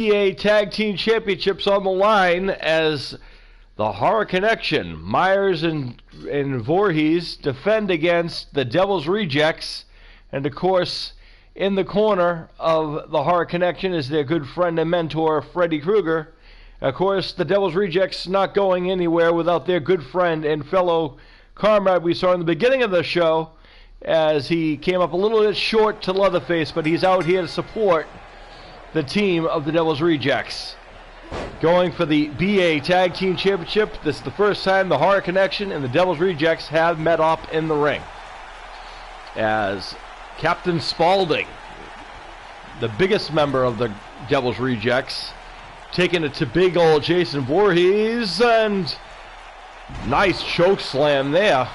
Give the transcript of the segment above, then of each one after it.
PA Tag Team Championships on the line as the Horror Connection, Myers and Voorhees, defend against the Devil's Rejects. And of course, in the corner of the Horror Connection is their good friend and mentor, Freddy Krueger. Of course, the Devil's Rejects not going anywhere without their good friend and fellow comrade we saw in the beginning of the show, as he came up a little bit short to Leatherface, but he's out here to support the team of the Devil's Rejects. Going for the BA Tag Team Championship. This is the first time the Horror Connection and the Devil's Rejects have met up in the ring. As Captain Spaulding, the biggest member of the Devil's Rejects, taking it to big old Jason Voorhees, and nice choke slam there.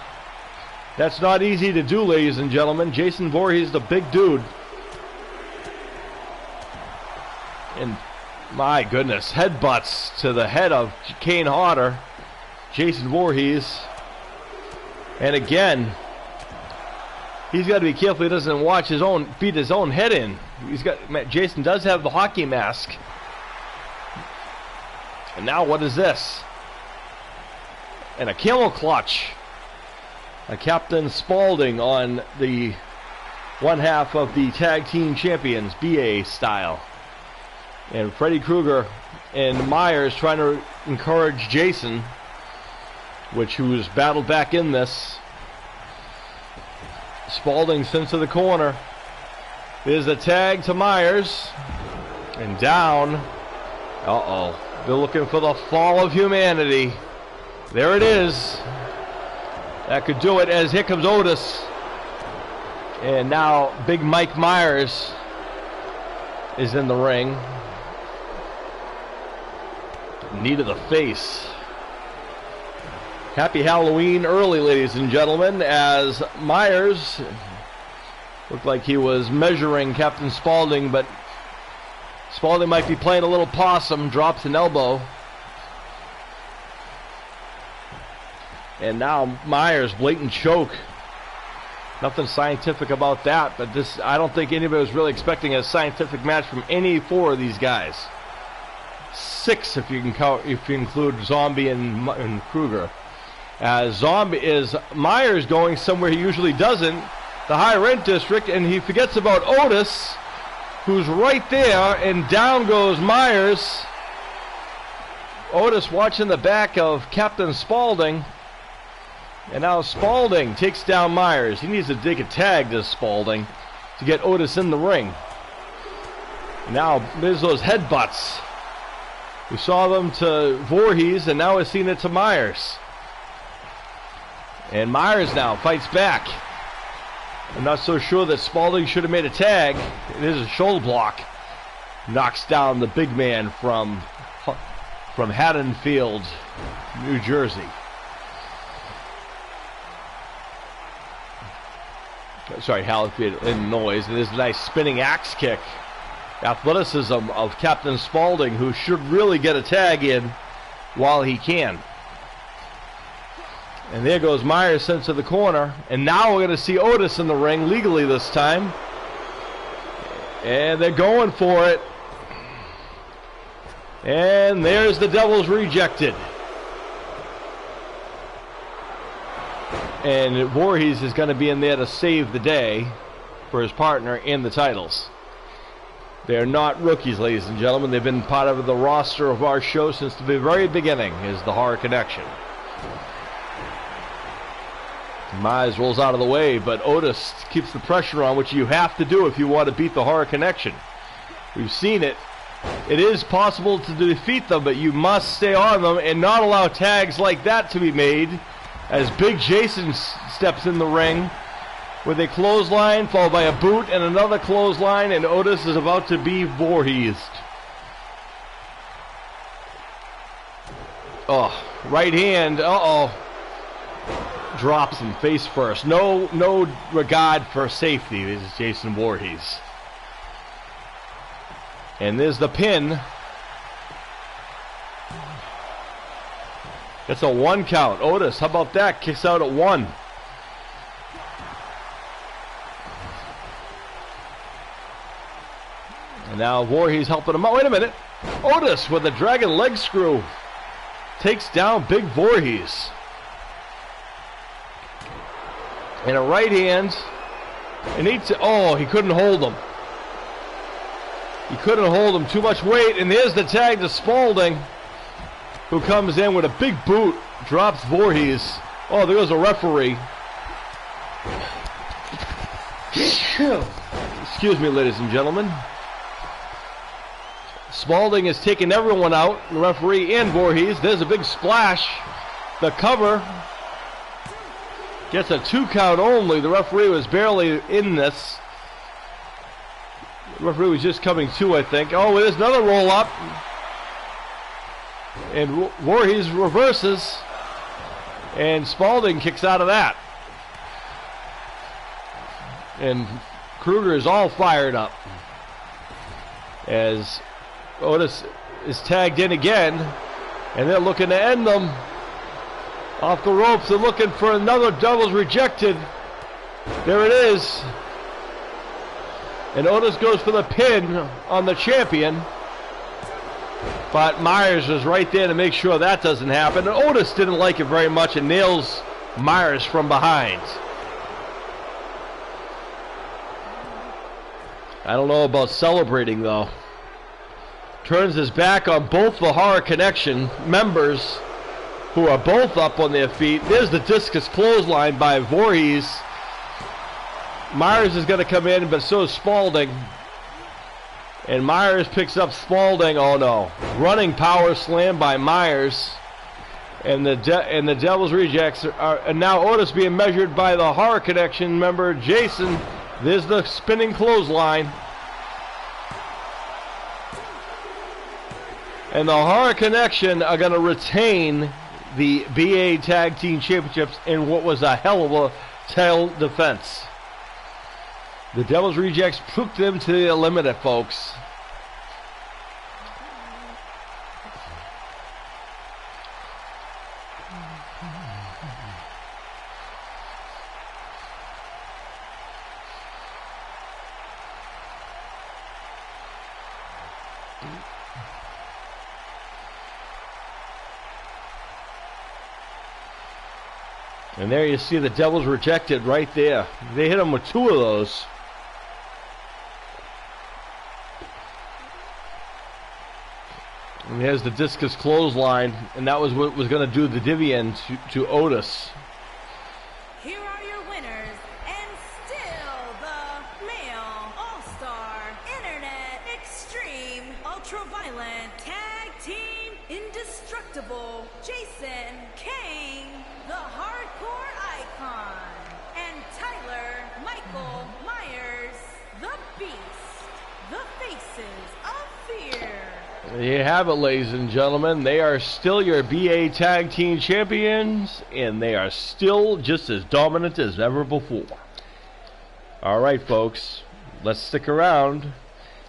That's not easy to do, ladies and gentlemen. Jason Voorhees, the big dude. And my goodness, headbutts to the head of Kane Hodder, Jason Voorhees. And again, he's got to be careful he doesn't watch his own, beat his own head in. Jason does have the hockey mask. And now what is this? And a camel clutch. A Captain Spaulding on the one half of the Tag Team Champions, BA style. And Freddy Krueger and Myers trying to encourage Jason, who's battled back in this. Spaulding sent to the corner. There's a tag to Myers. And down. Uh-oh. They're looking for the fall of humanity. There it is. That could do it, as here comes Otis. And now Big Mike Myers is in the ring. Knee to the face. Happy Halloween early, ladies and gentlemen, as Myers looked like he was measuring Captain Spaulding, but Spaulding might be playing a little possum, drops an elbow. And now Myers, blatant choke. Nothing scientific about that, but this, I don't think anybody was really expecting a scientific match from any four of these guys. 6 if you can count, if you include Zombie and Krueger. As Myers going somewhere he usually doesn't, the high rent district, and he forgets about Otis, who's right there, and down goes Myers. Otis watching the back of Captain Spaulding. And now Spaulding takes down Myers. He needs to dig a tag to Spaulding to get Otis in the ring. Now there's those headbutts. We saw them to Voorhees, and now we're seeing it to Myers. And Myers now fights back. I'm not so sure that Spaulding should have made a tag. It is a shoulder block. Knocks down the big man from Haddonfield, New Jersey. Sorry, Haddonfield, Illinois. And there's a nice spinning axe kick. Athleticism of Captain Spaulding, who should really get a tag in while he can. And there goes Myers sent to the corner. And now we're going to see Otis in the ring, legally this time. And they're going for it. And there's the Devil's Rejected. And Voorhees is going to be in there to save the day for his partner in the titles. They're not rookies, ladies and gentlemen. They've been part of the roster of our show since the very beginning, is the Horror Connection. Myers rolls out of the way, but Otis keeps the pressure on, which you have to do if you want to beat the Horror Connection. We've seen it. It is possible to defeat them, but you must stay on them and not allow tags like that to be made, as Big Jason steps in the ring with a clothesline followed by a boot and another clothesline, and Otis is about to be Voorheesed. Oh, right hand, drops him face first. No regard for safety. This is Jason Voorhees. And there's the pin. It's a 1 count. Otis, how about that? Kicks out at 1. And now Voorhees helping him out. Wait a minute. Otis with a dragon leg screw takes down Big Voorhees. And a right hand. And he couldn't hold him. He couldn't hold him. Too much weight. And there's the tag to Spaulding, who comes in with a big boot. Drops Voorhees. Oh, there goes a referee. Excuse me, ladies and gentlemen. Spaulding is taking everyone out. The referee and Voorhees. There's a big splash. The cover. Gets a 2 count only. The referee was barely in this. The referee was just coming to, I think. Oh, there's another roll up. And Voorhees reverses. And Spaulding kicks out of that. And Kruger is all fired up as Otis is tagged in again. And they're looking to end them. Off the ropes, they're looking for another doubles rejected. There it is. And Otis goes for the pin on the champion. But Myers is right there to make sure that doesn't happen. And Otis didn't like it very much and nails Myers from behind. I don't know about celebrating, though. Turns his back on both the Horror Connection members, who are both up on their feet. There's the discus clothesline by Voorhees. Myers is going to come in, but so is Spaulding. And Myers picks up Spaulding. Oh no. Running power slam by Myers. And the Devil's Rejects are, and now Otis being measured by the Horror Connection member Jason. There's the spinning clothesline. And the Horror Connection are going to retain the BA Tag Team Championships in what was a hell of a tail defense. The Devil's Rejects took them to the limit, folks. And there you see the Devil's Rejected right there. They hit him with 2 of those. And there's the discus clothesline, and that was what was going to do the divvy-in to Otis. Here are your winners, and still the male all-star internet extreme ultraviolet tag team indestructible Jason King, the hardcore icon, and Tyler Michael Myers, the beast, the faces of fear. There you have it, ladies and gentlemen. They are still your BA Tag Team Champions, and they are still just as dominant as ever before. All right, folks, let's stick around,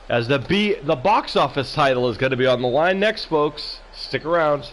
as the box office title is going to be on the line next, folks. Stick around.